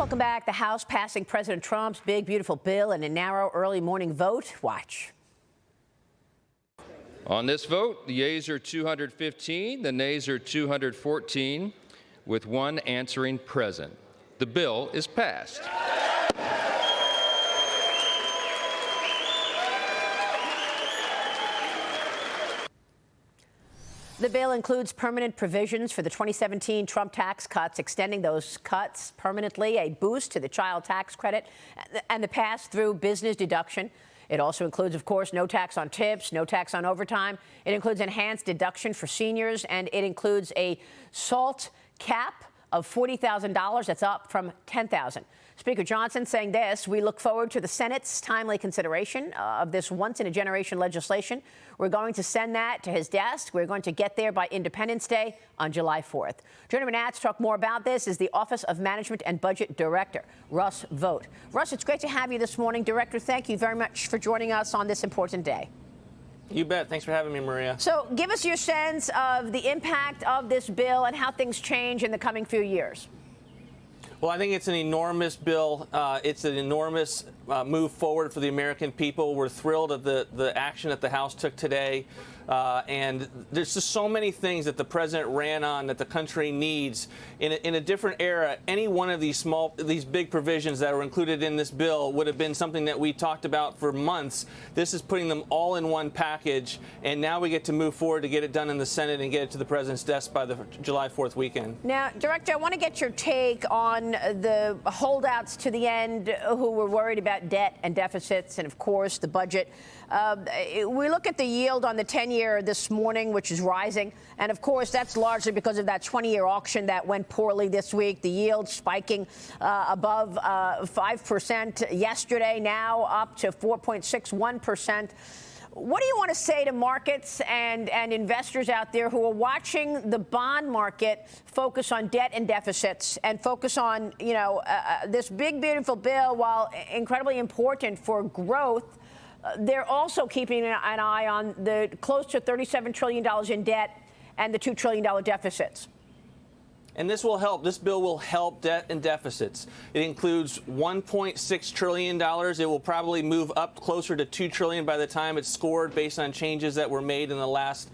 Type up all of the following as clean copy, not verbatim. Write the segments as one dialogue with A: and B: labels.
A: Welcome back. The House passing President Trump's big, beautiful bill in a narrow early morning vote. Watch.
B: On this vote, the yeas are 215, the nays are 214, with one answering present. The bill is passed.
A: The bill includes permanent provisions for the 2017 Trump tax cuts, extending those cuts permanently, a boost to the child tax credit, and the pass-through business deduction. It also includes, of course, no tax on tips, no tax on overtime. It includes enhanced deduction for seniors, and it includes a SALT cap of $40,000. That's up from $10,000. Speaker Johnson saying this: we look forward to the Senate's timely consideration of this once-in-a-generation legislation. We're going to send that to his desk. We're going to get there by Independence Day on July 4th. Joining me now to talk more about this is the Office of Management and Budget Director, Russ Vought. Russ, it's great to have you this morning. Director, thank you very much for joining us on this important day.
C: You bet. Thanks for having me, Maria.
A: So give us your sense of the impact of this bill and how things change in the coming few years.
C: Well, I think it's an enormous bill. It's an enormous move forward for the American people. We're thrilled at the action that the House took today. And there's just so many things that the president ran on that the country needs in a different era. Any one of these big provisions that were included in this bill would have been something that we talked about for months. This is putting them all in one package, and now we get to move forward to get it done in the Senate and get it to the president's desk by the July 4th weekend. Now,
A: Director, I want to get your take on the holdouts to the end who were worried about debt and deficits and, of course, the budget. We look at the yield on the 10-year this morning, which is rising. And, of course, that's largely because of that 20-year auction that went poorly this week. The yield spiking above 5% yesterday, now up to 4.61%. What do you want to say to markets and investors out there who are watching the bond market focus on debt and deficits and focus on, this big, beautiful bill, while incredibly important for growth? They're also keeping an eye on the close to $37 trillion in debt and the $2 trillion deficits.
C: And this will help. This bill will help debt and deficits. It includes $1.6 trillion. It will probably move up closer to $2 trillion by the time it's scored based on changes that were made in the last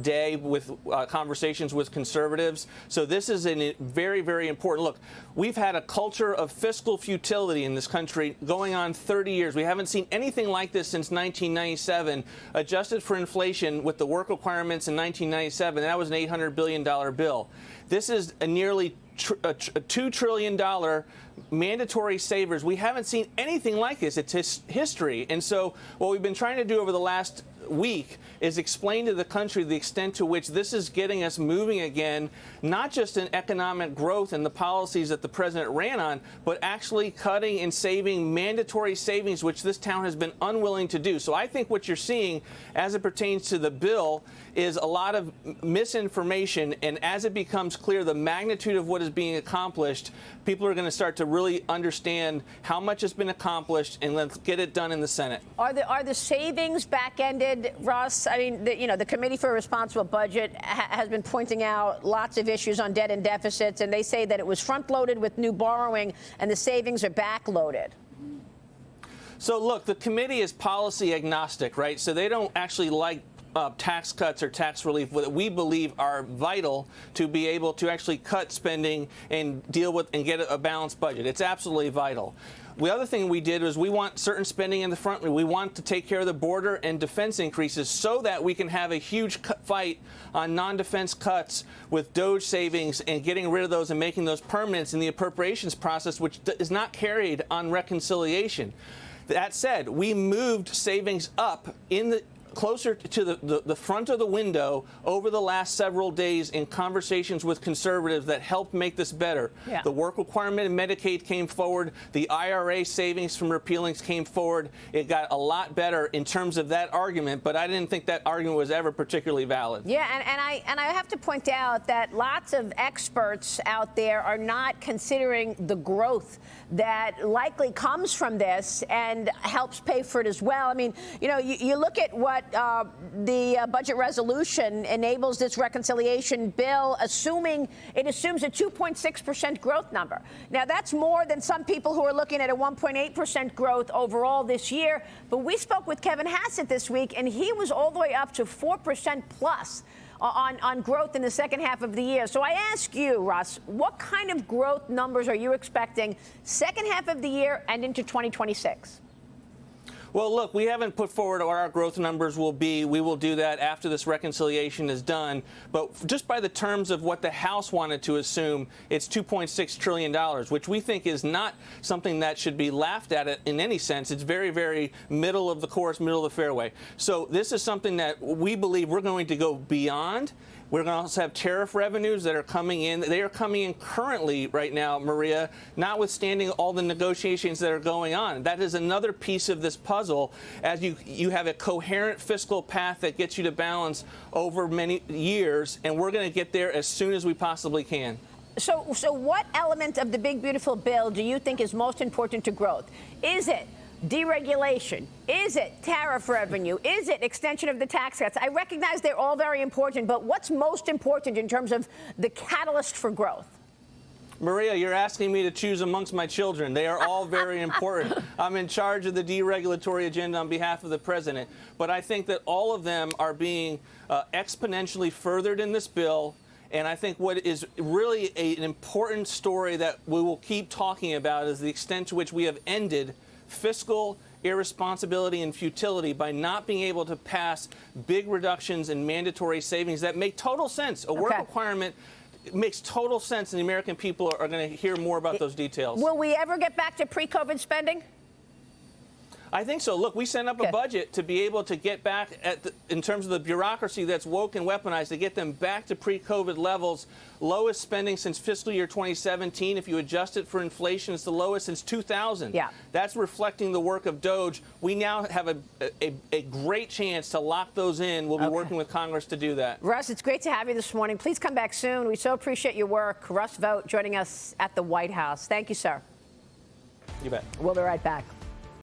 C: day with conversations with conservatives. So this is a very, very important look. We've had a culture of fiscal futility in this country going on 30 years. We haven't seen anything like this since 1997. Adjusted for inflation with the work requirements in 1997, that was an $800 billion bill. This is a nearly a $2 trillion mandatory savers. We haven't seen anything like this. It's history. And so what we've been trying to do over the last week is explain to the country the extent to which this is getting us moving again, not just in economic growth and the policies that the president ran on, but actually cutting and saving mandatory savings, which this town has been unwilling to do. So I think what you're seeing as it pertains to the bill is a lot of misinformation. And as it becomes clear the magnitude of what is being accomplished, people are going to start to really understand how much has been accomplished, and let's get it done in the Senate.
A: Are the savings back-ended, Russ? I mean, the Committee for a Responsible Budget has been pointing out lots of issues on debt and deficits, and they say that it was front-loaded with new borrowing and the savings are back-loaded.
C: So, look, the committee is policy agnostic, right? So they don't actually like tax cuts or tax relief that we believe are vital to be able to actually cut spending and deal with and get a balanced budget. It's absolutely vital. The other thing we did was we want certain spending in the front. We want to take care of the border and defense increases so that we can have a huge fight on non-defense cuts with DOGE savings and getting rid of those and making those permanents in the appropriations process, which is not carried on reconciliation. That said, we moved savings up in the closer to the front of the window over the last several days in conversations with conservatives that helped make this better. Yeah. The work requirement in Medicaid came forward. The IRA savings from repealing came forward. It got a lot better in terms of that argument, but I didn't think that argument was ever particularly valid.
A: Yeah, and I have to point out that lots of experts out there are not considering the growth that likely comes from this and helps pay for it as well. I mean, you look at what but the budget resolution enables this reconciliation bill, assuming it assumes a 2.6% growth number. Now, that's more than some people who are looking at a 1.8% growth overall this year. But we spoke with Kevin Hassett this week, and he was all the way up to 4% plus on growth in the second half of the year. So I ask you, Russ, what kind of growth numbers are you expecting second half of the year and into 2026?
C: Well, look, we haven't put forward what our growth numbers will be. We will do that after this reconciliation is done. But just by the terms of what the House wanted to assume, it's $2.6 trillion, which we think is not something that should be laughed at in any sense. It's very, very middle of the course, middle of the fairway. So this is something that we believe we're going to go beyond. We're going to also have tariff revenues that are coming in. They are coming in currently right now, Maria, notwithstanding all the negotiations that are going on. That is another piece of this puzzle as you have a coherent fiscal path that gets you to balance over many years, and we're going to get there as soon as we possibly can.
A: So what element of the big, beautiful bill do you think is most important to growth? Is it deregulation? Is it tariff revenue? Is it extension of the tax cuts? I recognize they're all very important, but what's most important in terms of the catalyst for growth?
C: Maria, you're asking me to choose amongst my children. They are all very important. I'm in charge of the deregulatory agenda on behalf of the president. But I think that all of them are being exponentially furthered in this bill. And I think what is really an important story that we will keep talking about is the extent to which we have ended fiscal irresponsibility and futility by not being able to pass big reductions in mandatory savings that make total sense. A work requirement makes total sense, and the American people are going to hear more about those details.
A: Will we ever get back to pre-COVID spending?
C: I think so. Look, we sent up a budget to be able to get back in terms of the bureaucracy that's woke and weaponized, to get them back to pre-COVID levels. Lowest spending since fiscal year 2017. If you adjust it for inflation, it's the lowest since 2000.
A: Yeah.
C: That's reflecting the work of DOGE. We now have a great chance to lock those in. We'll be working with Congress to do that.
A: Russ, it's great to have you this morning. Please come back soon. We so appreciate your work. Russ Vought joining us at the White House. Thank you, sir.
C: You bet.
A: We'll be right back.